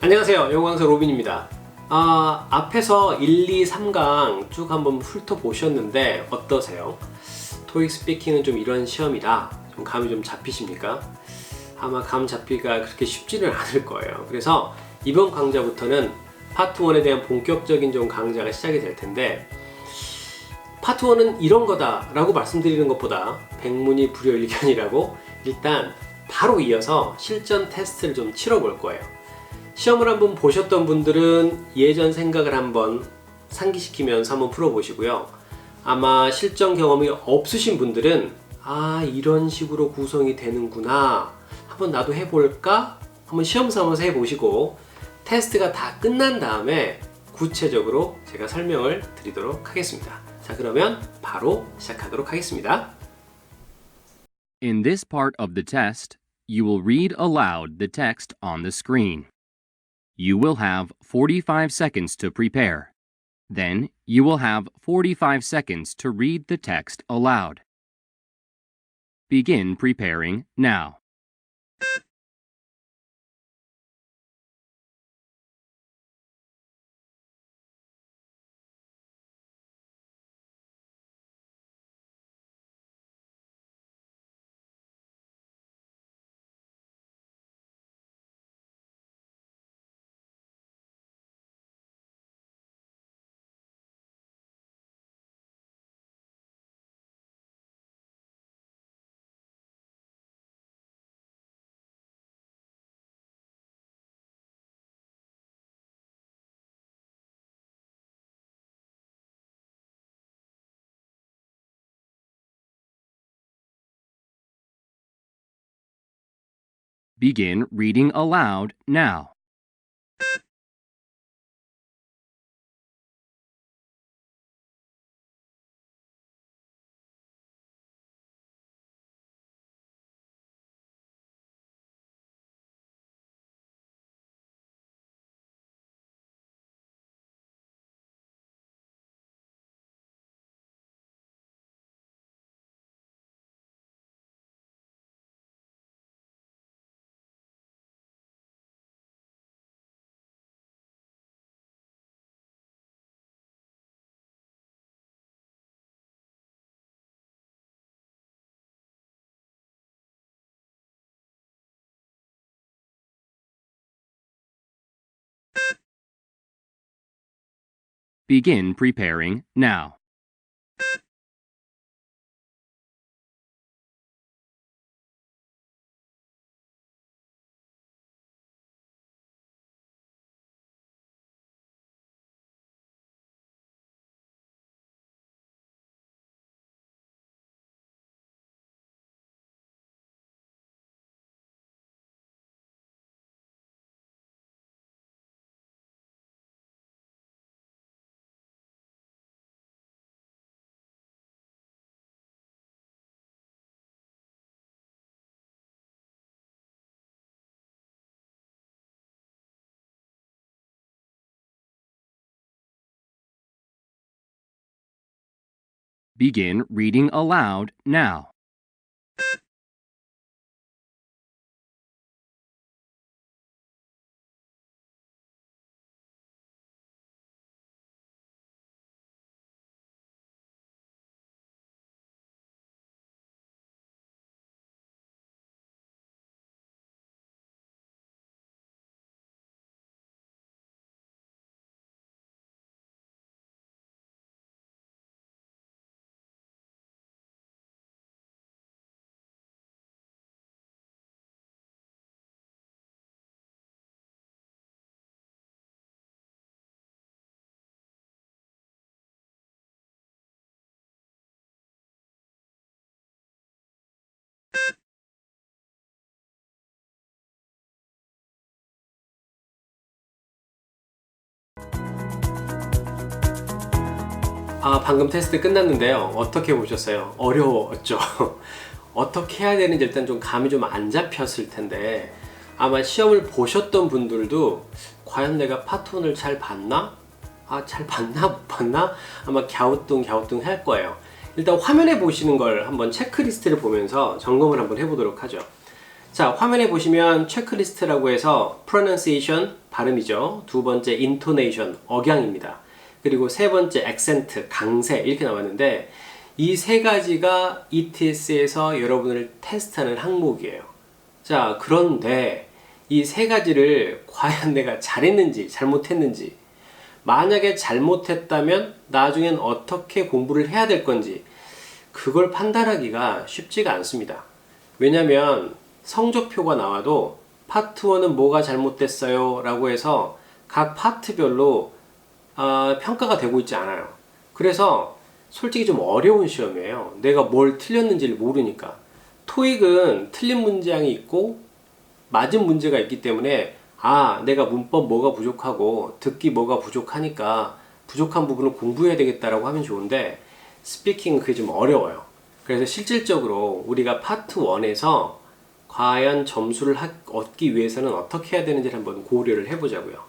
안녕하세요. 영광서 로빈입니다. 앞에서 1, 2, 3강 쭉 한번 훑어보셨는데 어떠세요? 토익 스피킹은 좀 이런 시험이다. 좀 감이 좀 잡히십니까? 아마 감 잡기가 그렇게 쉽지는 않을 거예요. 그래서 이번 강좌부터는 파트 1에 대한 본격적인 좀 강좌가 시작이 될 텐데, 파트 1은 이런 거다 라고 말씀드리는 것보다 백문이 불여일견이라고 일단 바로 이어서 실전 테스트를 좀 치러 볼 거예요. 시험을 한번 보셨던 분들은 예전 생각을 한번 상기시키면서 한번 풀어보시고요. 아마 실전 경험이 없으신 분들은 이런 식으로 구성이 되는구나, 한번 나도 해볼까? 한번 시험 삼아서 해보시고 테스트가 다 끝난 다음에 구체적으로 제가 설명을 드리도록 하겠습니다. 자, 그러면 바로 시작하도록 하겠습니다. In this part of the test, you will read aloud the text on the screen. You will have 45 seconds to prepare. Then, you will have 45 seconds to read the text aloud. Begin preparing now. Begin reading aloud now. Begin preparing now. Begin reading aloud now. 방금 테스트 끝났는데요. 어떻게 보셨어요? 어려웠죠? 어떻게 해야 되는지 일단 좀 감이 좀 안 잡혔을 텐데, 아마 시험을 보셨던 분들도 과연 내가 파트 1을 잘 봤나? 잘 봤나? 못 봤나? 아마 갸우뚱 할 거예요. 일단 화면에 보시는 걸 한번 체크리스트를 보면서 점검을 한번 해보도록 하죠. 자, 화면에 보시면 체크리스트라고 해서 pronunciation, 발음이죠. 두 번째 intonation, 억양입니다. 그리고 세 번째 accent, 강세 이렇게 나왔는데 이 세 가지가 ETS에서 여러분을 테스트하는 항목이에요. 자, 그런데 이 세 가지를 과연 내가 잘했는지 잘못했는지, 만약에 잘못했다면 나중엔 어떻게 공부를 해야 될 건지 그걸 판단하기가 쉽지가 않습니다. 왜냐면 성적표가 나와도 파트 1은 뭐가 잘못됐어요 라고 해서 각 파트별로 평가가 되고 있지 않아요. 그래서 솔직히 좀 어려운 시험이에요. 내가 뭘 틀렸는지를 모르니까. 토익은 틀린 문장이 있고 맞은 문제가 있기 때문에 내가 문법 뭐가 부족하고 듣기 뭐가 부족하니까 부족한 부분을 공부해야 되겠다라고 하면 좋은데 스피킹은 그게 좀 어려워요. 그래서 실질적으로 우리가 파트 1에서 과연 점수를 얻기 위해서는 어떻게 해야 되는지를 한번 고려를 해보자고요.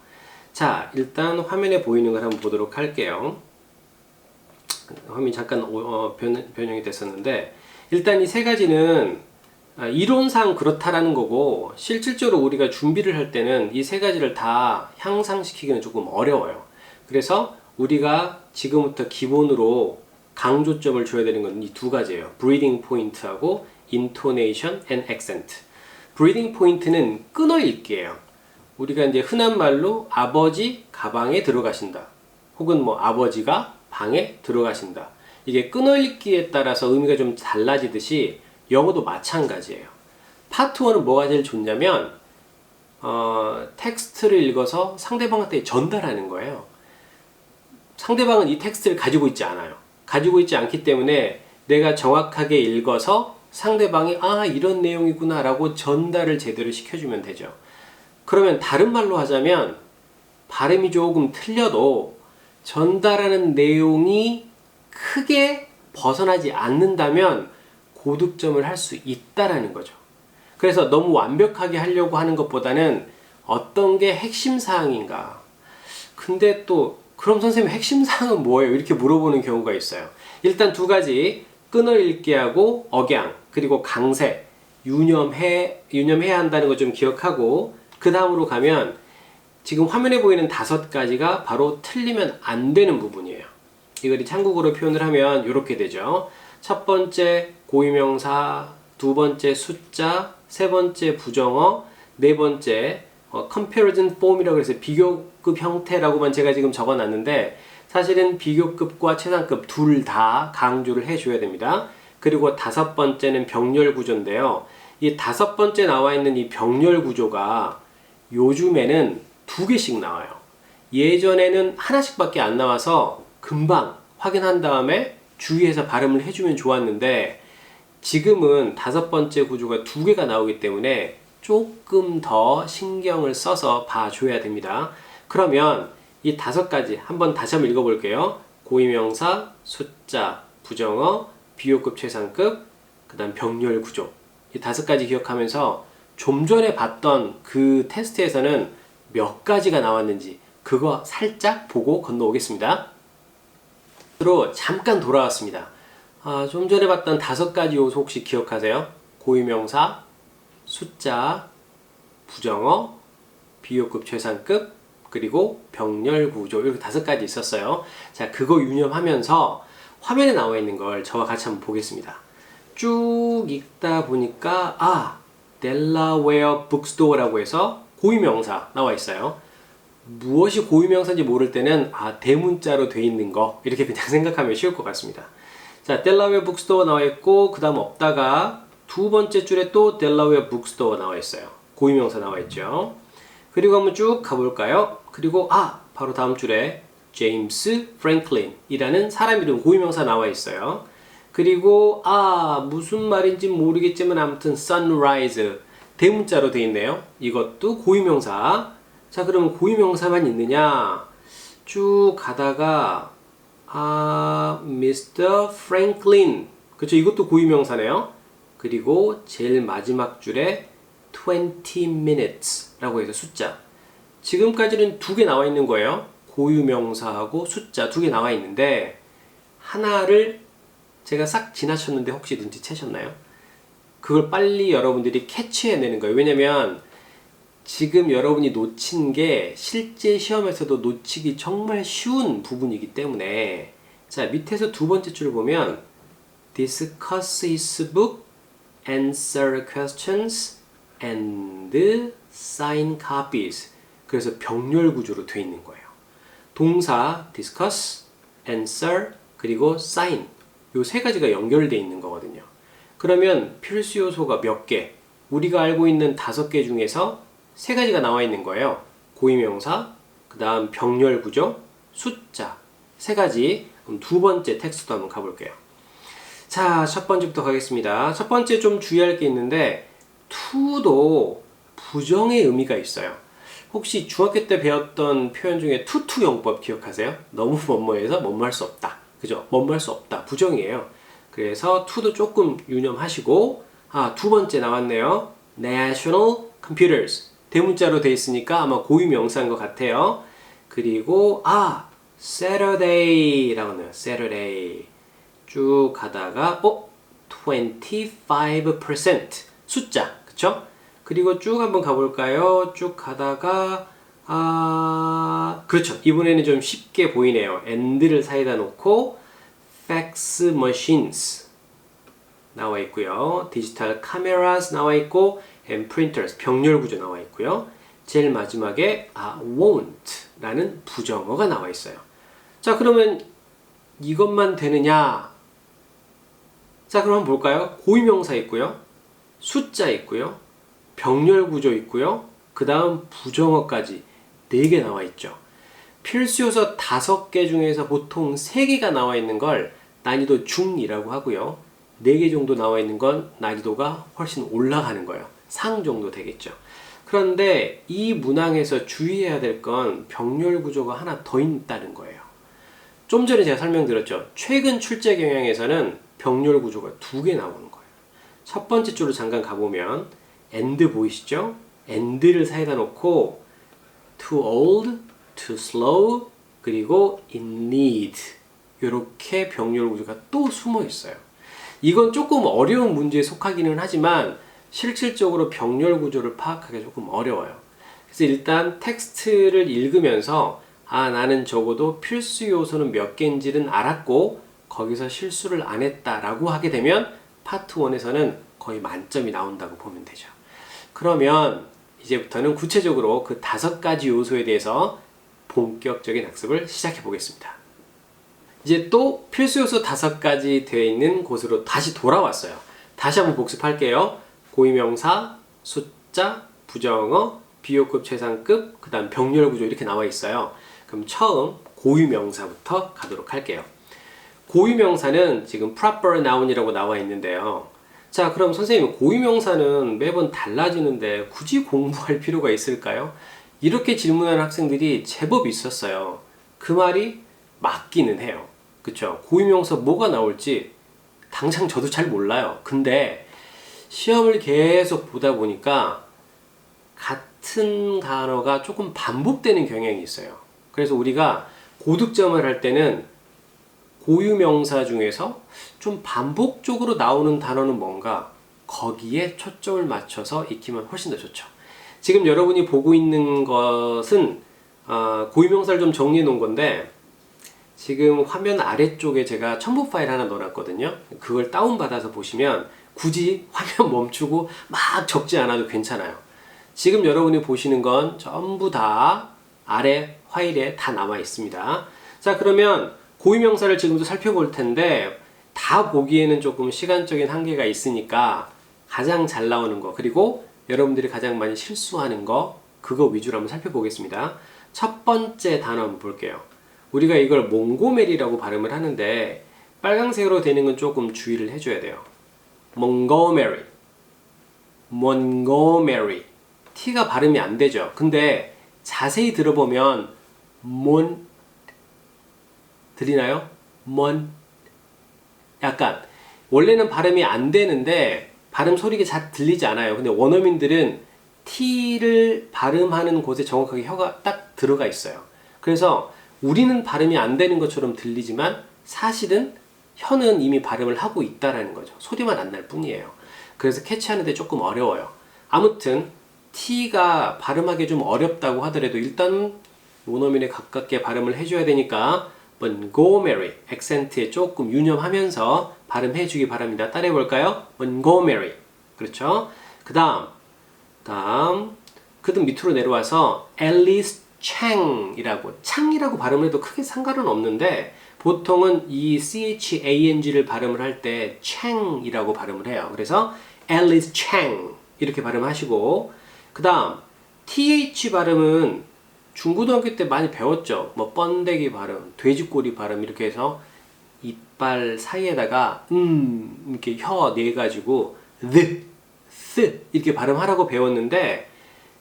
자, 일단 화면에 보이는 걸 한번 보도록 할게요. 화면이 잠깐 변형이 됐었는데 일단 이 세 가지는 이론상 그렇다라는 거고 실질적으로 우리가 준비를 할 때는 이 세 가지를 다 향상시키기는 조금 어려워요. 그래서 우리가 지금부터 기본으로 강조점을 줘야 되는 건 이 두 가지예요. breathing point하고 intonation and accent. breathing point는 끊어읽기예요. 우리가 이제 흔한 말로 아버지 가방에 들어가신다. 혹은 뭐 아버지가 방에 들어가신다. 이게 끊어읽기에 따라서 의미가 좀 달라지듯이 영어도 마찬가지예요. 파트 1은 뭐가 제일 좋냐면 텍스트를 읽어서 상대방한테 전달하는 거예요. 상대방은 이 텍스트를 가지고 있지 않아요. 가지고 있지 않기 때문에 내가 정확하게 읽어서 상대방이 이런 내용이구나 라고 전달을 제대로 시켜주면 되죠. 그러면 다른 말로 하자면 발음이 조금 틀려도 전달하는 내용이 크게 벗어나지 않는다면 고득점을 할 수 있다라는 거죠. 그래서 너무 완벽하게 하려고 하는 것보다는 어떤 게 핵심 사항인가. 근데 또 그럼 선생님 핵심 사항은 뭐예요? 이렇게 물어보는 경우가 있어요. 일단 두 가지 끊어읽기하고 억양 그리고 강세 유념해야 한다는 거 좀 기억하고 그 다음으로 가면 지금 화면에 보이는 5가지가 바로 틀리면 안 되는 부분이에요. 이걸 참국어로 표현을 하면 이렇게 되죠. 첫 번째 고유명사, 두 번째 숫자, 세 번째 부정어, 네 번째 comparison form이라고 해서 비교급 형태라고만 제가 지금 적어놨는데 사실은 비교급과 최상급 둘 다 강조를 해줘야 됩니다. 그리고 5번째는 병렬 구조인데요. 이 5번째 나와 있는 이 병렬 구조가 요즘에는 2개씩 나와요. 예전에는 하나씩밖에 안 나와서 금방 확인한 다음에 주의해서 발음을 해주면 좋았는데 지금은 5번째 구조가 2개가 나오기 때문에 조금 더 신경을 써서 봐줘야 됩니다. 그러면 이 5가지 한번 다시 한번 읽어볼게요. 고유명사, 숫자, 부정어, 비교급, 최상급, 그 다음 병렬 구조. 이 5가지 기억하면서 좀 전에 봤던 그 테스트에서는 몇 가지가 나왔는지 그거 살짝 보고 건너오겠습니다. 로 잠깐 돌아왔습니다. 좀 전에 봤던 5가지 요소 혹시 기억하세요? 고유명사, 숫자, 부정어, 비교급, 최상급, 그리고 병렬 구조 이렇게 5가지 있었어요. 자, 그거 유념하면서 화면에 나와 있는 걸 저와 같이 한번 보겠습니다. 쭉 읽다 보니까 델라웨어 북스토어라고 해서 고유명사 나와 있어요. 무엇이 고유명사인지 모를 때는 대문자로 돼 있는 거 이렇게 그냥 생각하면 쉬울 것 같습니다. 자, 델라웨어 북스토어 나와 있고 그 다음 없다가 두 번째 줄에 또 델라웨어 북스토어 나와 있어요. 고유명사 나와 있죠. 그리고 한번 쭉 가볼까요? 그리고 바로 다음 줄에 제임스 프랭클린이라는 사람 이름 고유명사 나와 있어요. 그리고 무슨 말인지 모르겠지만 아무튼 sunrise 대문자로 돼 있네요. 이것도 고유명사. 자, 그러면 고유명사만 있느냐? 쭉 가다가 Mr. Franklin 그렇죠? 이것도 고유명사네요. 그리고 제일 마지막 줄에 20 minutes 라고 해서 숫자. 지금까지는 2개 나와 있는 거예요. 고유명사하고 숫자 2개 나와 있는데 하나를 제가 싹 지나쳤는데 혹시 눈치채셨나요? 그걸 빨리 여러분들이 캐치해내는 거예요. 왜냐면 지금 여러분이 놓친 게 실제 시험에서도 놓치기 정말 쉬운 부분이기 때문에 자, 밑에서 두 번째 줄을 보면 discuss his book, answer questions, and sign copies. 그래서 병렬 구조로 되어 있는 거예요. 동사 discuss, answer, 그리고 sign. 요 세 가지가 연결되어 있는 거거든요. 그러면 필수 요소가 몇 개? 우리가 알고 있는 5개 중에서 3가지가 나와 있는 거예요. 고유명사, 그 다음 병렬 구조, 숫자. 3가지. 그럼 두 번째 텍스트도 한번 가볼게요. 자, 첫 번째부터 가겠습니다. 첫 번째 좀 주의할 게 있는데 to도 부정의 의미가 있어요. 혹시 중학교 때 배웠던 표현 중에 투투 용법 기억하세요? 너무 뭐뭐해서 뭐뭐 할 수 없다. 그죠? 뭐뭐 할 수 없다. 부정이에요. 그래서 to도 조금 유념하시고 두 번째 나왔네요. National Computers. 대문자로 돼 있으니까 아마 고유명사인 것 같아요. 그리고 Saturday라고 나와요. Saturday. 쭉 가다가 25% 숫자. 그쵸? 그리고 쭉 한번 가볼까요? 쭉 가다가 그렇죠. 이번에는 좀 쉽게 보이네요. and를 사이다 놓고 fax machines 나와 있고요. 디지털 카메라스 나와 있고 and printers 병렬 구조 나와 있고요. 제일 마지막에 won't 라는 부정어가 나와 있어요. 자, 그러면 이것만 되느냐? 자, 그럼 한번 볼까요? 고유명사 있고요. 숫자 있고요. 병렬 구조 있고요. 그 다음 부정어까지 4개 나와 있죠. 필수 요소 5개 중에서 보통 3개가 나와 있는 걸 난이도 중이라고 하고요. 4개 정도 나와 있는 건 난이도가 훨씬 올라가는 거예요. 상 정도 되겠죠. 그런데 이 문항에서 주의해야 될 건 병렬 구조가 하나 더 있다는 거예요. 좀 전에 제가 설명드렸죠. 최근 출제 경향에서는 병렬 구조가 2개 나오는 거예요. 첫 번째 줄로 잠깐 가보면 and 보이시죠? and를 사이다 놓고 too old, too slow, 그리고 in need 이렇게 병렬 구조가 또 숨어 있어요. 이건 조금 어려운 문제에 속하기는 하지만 실질적으로 병렬 구조를 파악하기 조금 어려워요. 그래서 일단 텍스트를 읽으면서 나는 적어도 필수 요소는 몇 개인지는 알았고 거기서 실수를 안 했다라고 하게 되면 파트 1에서는 거의 만점이 나온다고 보면 되죠. 그러면 이제부터는 구체적으로 그 5가지 요소에 대해서 본격적인 학습을 시작해 보겠습니다. 이제 또 필수 요소 5가지 되어 있는 곳으로 다시 돌아왔어요. 다시 한번 복습할게요. 고유명사, 숫자, 부정어, 비호급, 최상급, 그 다음 병렬 구조 이렇게 나와 있어요. 그럼 처음 고유명사부터 가도록 할게요. 고유명사는 지금 proper noun이라고 나와 있는데요. 자, 그럼 선생님 고유명사는 매번 달라지는데 굳이 공부할 필요가 있을까요? 이렇게 질문하는 학생들이 제법 있었어요. 그 말이 맞기는 해요. 그쵸? 고유명사 뭐가 나올지 당장 저도 잘 몰라요. 근데 시험을 계속 보다 보니까 같은 단어가 조금 반복되는 경향이 있어요. 그래서 우리가 고득점을 할 때는 고유명사 중에서 좀 반복적으로 나오는 단어는 뭔가 거기에 초점을 맞춰서 익히면 훨씬 더 좋죠. 지금 여러분이 보고 있는 것은 고유명사를 좀 정리해 놓은 건데 지금 화면 아래쪽에 제가 첨부 파일 하나 넣어놨거든요. 그걸 다운받아서 보시면 굳이 화면 멈추고 막 적지 않아도 괜찮아요. 지금 여러분이 보시는 건 전부 다 아래 파일에 다 남아 있습니다. 자, 그러면 고유명사를 지금도 살펴볼 텐데 다 보기에는 조금 시간적인 한계가 있으니까 가장 잘 나오는 거 그리고 여러분들이 가장 많이 실수하는 거 그거 위주로 한번 살펴보겠습니다. 첫 번째 단어 한번 볼게요. 우리가 이걸 몽고메리라고 발음을 하는데 빨강색으로 되는 건 조금 주의를 해줘야 돼요. Montgomery, Montgomery. T가 발음이 안 되죠. 근데 자세히 들어보면 들리나요? 약간 원래는 발음이 안 되는데 발음 소리가 잘 들리지 않아요. 근데 원어민들은 T를 발음하는 곳에 정확하게 혀가 딱 들어가 있어요. 그래서 우리는 발음이 안 되는 것처럼 들리지만 사실은 혀는 이미 발음을 하고 있다라는 거죠. 소리만 안 날 뿐이에요. 그래서 캐치하는데 조금 어려워요. 아무튼 T가 발음하기 좀 어렵다고 하더라도 일단 모노민에 가깝게 발음을 해줘야 되니까 Montgomery 액센트에 조금 유념하면서 발음해 주기 바랍니다. 따라해 볼까요? Montgomery. 그렇죠? 그 다음 밑으로 내려와서 Alice Chang이라고 창이라고 발음을 해도 크게 상관은 없는데 보통은 이 CHANG를 발음을 할 때 Chang이라고 발음을 해요. 그래서 Alice Chang 이렇게 발음하시고 그 다음 TH 발음은 중고등학교 때 많이 배웠죠. 뭐 번데기 발음, 돼지꼬리 발음 이렇게 해서 이빨 사이에다가 이렇게 혀 내가지고 스 이렇게 발음하라고 배웠는데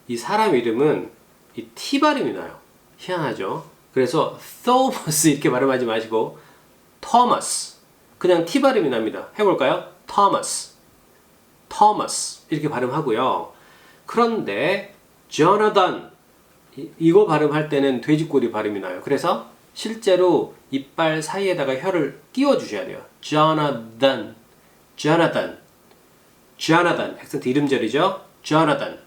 이 사람 이름은 이 T 발음이 나요. 희한하죠. 그래서 Thomas 이렇게 발음하지 마시고 Thomas 그냥 T 발음이 납니다. 해볼까요? Thomas 이렇게 발음하고요. 그런데 Jonathan 이거 발음할 때는 돼지꼬리 발음이 나요. 그래서 실제로 이빨 사이에다가 혀를 끼워 주셔야 돼요. Jonathan 액센트 이름절이죠. Jonathan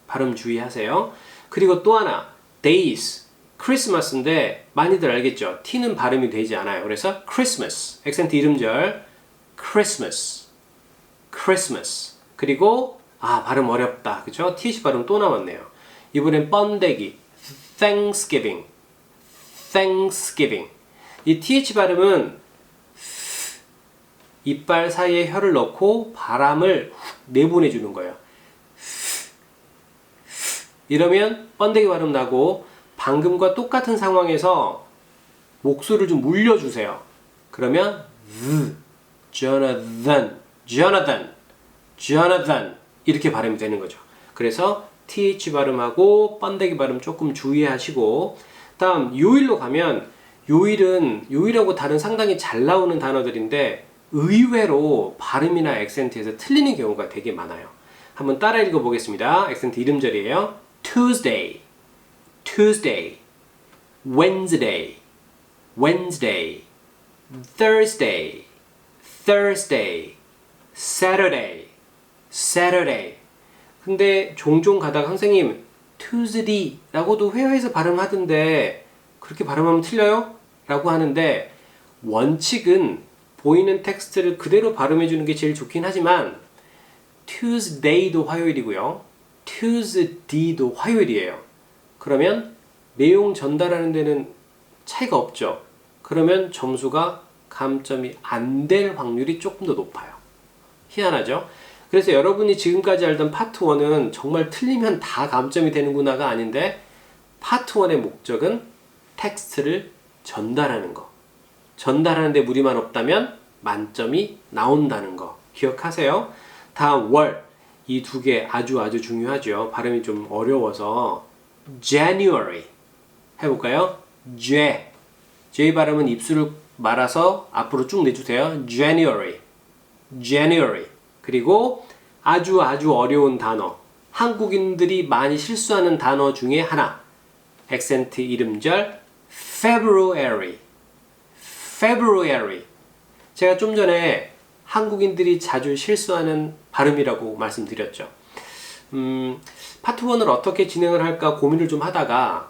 발음 주의하세요. 그리고 또 하나 days 크리스마스인데 많이들 알겠죠. T는 발음이 되지 않아요. 그래서 Christmas 액센트 이름절 Christmas 그리고 발음 어렵다. 그죠? TH 발음 또 남았네요. 이번엔 번데기 Thanksgiving 이 TH 발음은 이빨 사이에 혀를 넣고 바람을 내보내주는 거예요. 이러면 번데기 발음 나고 방금과 똑같은 상황에서 목소리를 좀 물려주세요. 그러면 Jonathan 이렇게 발음이 되는 거죠. 그래서 TH 발음하고 번데기 발음 조금 주의하시고 다음 요일로 가면 요일하고 다른 상당히 잘 나오는 단어들인데 의외로 발음이나 액센트에서 틀리는 경우가 되게 많아요. 한번 따라 읽어보겠습니다. 액센트 이름절이에요. Tuesday, Wednesday, Thursday, Saturday. 근데 종종 가다가 선생님 Tuesday라고도 회화에서 발음하던데 그렇게 발음하면 틀려요? 라고 하는데 원칙은 보이는 텍스트를 그대로 발음해 주는 게 제일 좋긴 하지만 Tuesday도 화요일이고요. Tuesday도 화요일이에요. 그러면 내용 전달하는 데는 차이가 없죠. 그러면 점수가 감점이 안 될 확률이 조금 더 높아요. 희한하죠? 그래서 여러분이 지금까지 알던 파트 1은 정말 틀리면 다 감점이 되는구나가 아닌데 파트 1의 목적은 텍스트를 전달하는 거. 전달하는데 무리만 없다면 만점이 나온다는 거 기억하세요. 다음 월. 이 두 개 아주 중요하죠. 발음이 좀 어려워서 January 해볼까요? J 발음은 입술을 말아서 앞으로 쭉 내주세요. January. 그리고 아주 어려운 단어. 한국인들이 많이 실수하는 단어 중에 하나. 액센트 이름절 February. 제가 좀 전에 한국인들이 자주 실수하는 발음이라고 말씀드렸죠. 파트 1을 어떻게 진행을 할까 고민을 좀 하다가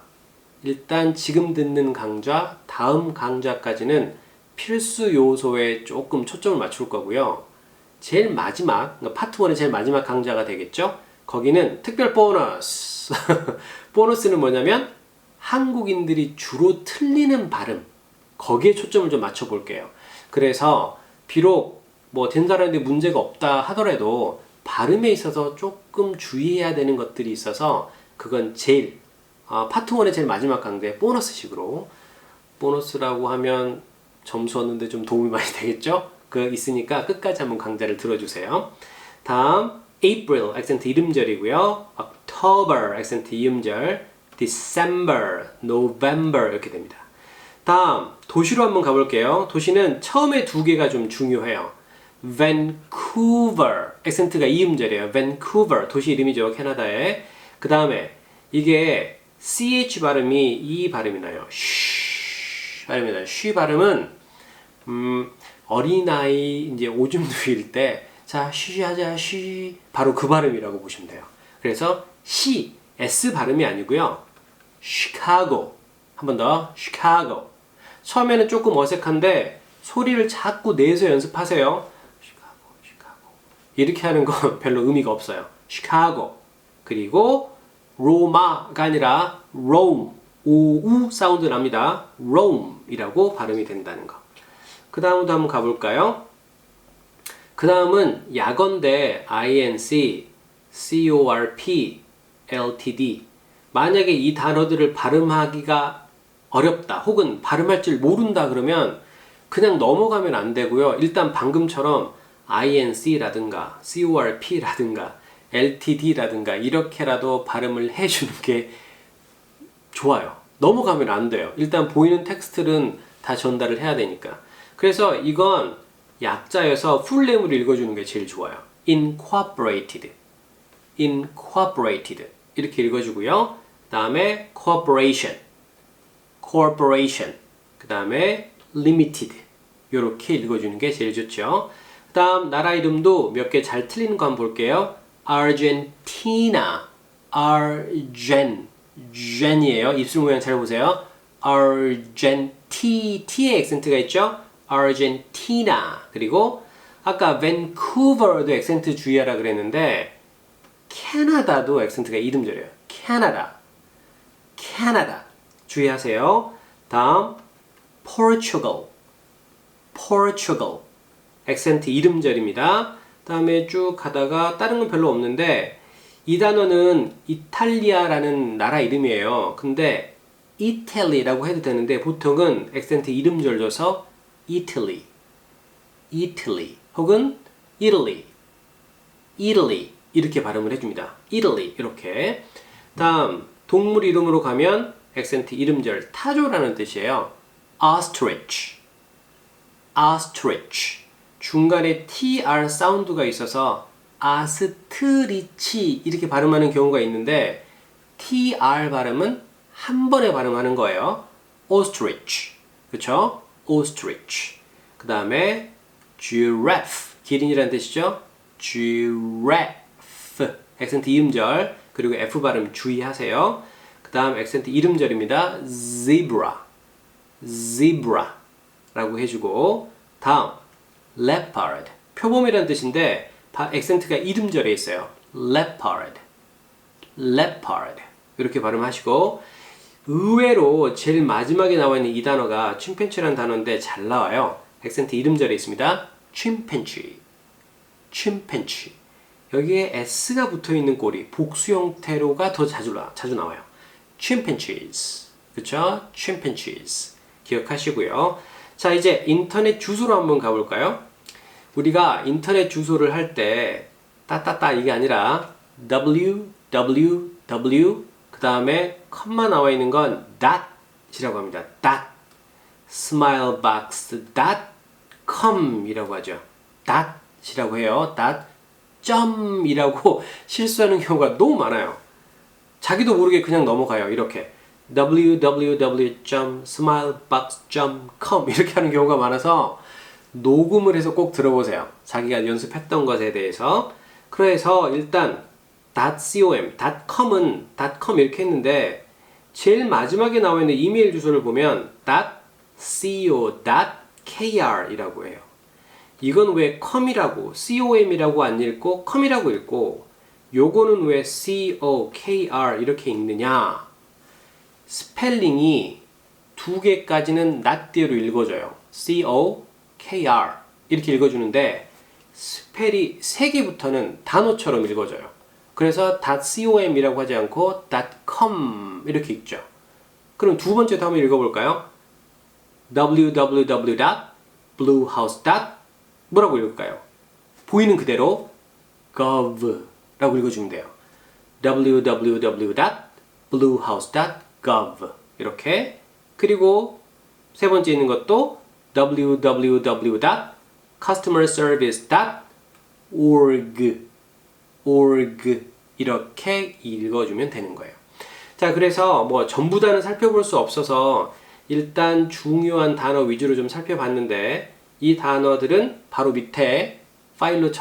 일단 지금 듣는 강좌, 다음 강좌까지는 필수 요소에 조금 초점을 맞출 거고요. 제일 마지막, 파트 1의 제일 마지막 강좌가 되겠죠? 거기는 특별 보너스. 보너스는 뭐냐면 한국인들이 주로 틀리는 발음. 거기에 초점을 좀 맞춰 볼게요. 그래서 비록 뭐 된다는데 문제가 없다 하더라도 발음에 있어서 조금 주의해야 되는 것들이 있어서 그건 제일 파트 1의 제일 마지막 강좌의 보너스식으로 보너스라고 하면 점수 얻는데 좀 도움이 많이 되겠죠? 그 있으니까 끝까지 한번 강좌를 들어주세요. 다음 April 액센트 이름절이고요. October 액센트 이음절, December, November 이렇게 됩니다. 다음 도시로 한번 가볼게요. 도시는 처음에 두 개가 좀 중요해요. Vancouver 액센트가 이음절이에요. Vancouver 도시 이름이죠. 캐나다의. 그 다음에 이게 CH 발음이 이 발음이 나요. 쉬 발음이 나요. 쉬 발음은 어린아이 이제 오줌 누일 때 자, 쉬하자, 쉬. 바로 그 발음이라고 보시면 돼요. 그래서 시, S 발음이 아니고요. 시카고. 한 번 더. 시카고. 처음에는 조금 어색한데 소리를 자꾸 내서 연습하세요. 시카고, 시카고. 이렇게 하는 건 별로 의미가 없어요. 시카고. 그리고 로마가 아니라 Rome. 오우 사운드 납니다. Rome이라고 발음이 된다는 거. 그 다음도 한번 가볼까요? 그 다음은 약어인데 INC, CORP, LTD. 만약에 이 단어들을 발음하기가 어렵다 혹은 발음할 줄 모른다 그러면 그냥 넘어가면 안 되고요. 일단 방금처럼 INC라든가 CORP라든가 LTD라든가 이렇게라도 발음을 해주는 게 좋아요. 넘어가면 안 돼요. 일단 보이는 텍스트는 다 전달을 해야 되니까. 그래서 이건 약자여서 풀네임으로 읽어주는 게 제일 좋아요. Incorporated, Incorporated 이렇게 읽어주고요. 그 다음에 Corporation, Corporation, 그 다음에 Limited 이렇게 읽어주는 게 제일 좋죠. 그 다음 나라 이름도 몇 개 잘 틀리는 거 한번 볼게요. Argentina, Gen이에요. 입술 모양 잘 보세요. T의 액센트가 있죠. Argentina. 그리고 아까 Vancouver도 액센트 주의하라 그랬는데 캐나다도 액센트가 이름절이에요. 캐나다. 주의하세요. 다음 Portugal. 액센트 이름절입니다. 다음에 쭉 가다가 다른 건 별로 없는데 이 단어는 이탈리아라는 나라 이름이에요. 근데 이탈리라고 해도 되는데 보통은 액센트 이름절 줘서 Italy 혹은 Italy 이렇게 발음을 해줍니다. Italy 이렇게. 다음 동물 이름으로 가면 액센트 이름절 타조라는 뜻이에요. Ostrich 중간에 TR 사운드가 있어서 아스트리치 이렇게 발음하는 경우가 있는데 TR 발음은 한 번에 발음하는 거예요. Ostrich. 그쵸? Ostrich. 그 다음에 giraffe. 기린이라는 뜻이죠? giraffe. 액센트 이음절. 그리고 F 발음 주의하세요. 그 다음 액센트 이름절입니다. zebra. 라고 해주고 다음 leopard. 표범이라는 뜻인데 액센트가 이름절에 있어요. leopard. 이렇게 발음하시고 의외로 제일 마지막에 나와 있는 이 단어가 침팬치라는 단어인데 잘 나와요. 액센트 이름절에 있습니다. chimpanzee. 여기에 S가 붙어있는 꼴이 복수 형태로가 더 자주 나와요. chimpanzees. 그쵸? chimpanzees. 기억하시고요. 자, 이제 인터넷 주소로 한번 가볼까요? 우리가 인터넷 주소를 할 때 따따따 이게 아니라 www 그 다음에 컴마 나와 있는 건 dot이라고 합니다. smilebox.com 이라고 하죠. dot이라고 해요. 점이라고 실수하는 경우가 너무 많아요. 자기도 모르게 그냥 넘어가요. 이렇게 www.smilebox.com 이렇게 하는 경우가 많아서 녹음을 해서 꼭 들어보세요. 자기가 연습했던 것에 대해서. 그래서 일단 .com은 .com 이렇게 했는데 제일 마지막에 나와 있는 이메일 주소를 보면 .co.kr 이라고 해요. 이건 왜 com이라고 com이라고 안 읽고 com이라고 읽고 요거는 왜 COKR 이렇게 읽느냐? 스펠링이 두 개까지는 낫띠어로 읽어져요. COKR 이렇게 읽어주는데 스펠이 세 개부터는 단어처럼 읽어져요. 그래서 .com이라고 하지 않고 .com 이렇게 읽죠. 그럼 두 번째도 한번 읽어볼까요? www.bluehouse. 뭐라고 읽을까요? 보이는 그대로 gov라고 읽어주면 돼요. www.bluehouse.gov 이렇게. 그리고 세 번째 있는 것도 www.customerservice.org 이렇게 읽어주면 되는 거예요. 자, 그래서 뭐 전부 다는 살펴볼 수 없어서 일단 중요한 단어 위주로 좀 살펴봤는데 이 단어들은 바로 밑에 파일로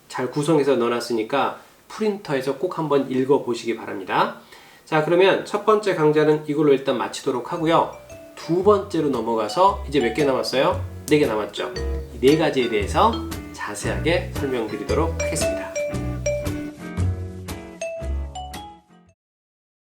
잘 구성해서 넣어놨으니까 프린터에서 꼭 한번 읽어보시기 바랍니다. 자, 그러면 첫 번째 강좌는 이걸로 일단 마치도록 하고요. 두 번째로 넘어가서 이제 몇 개 남았어요? 4개 남았죠? 이 4가지에 대해서 자세하게 설명드리도록 하겠습니다.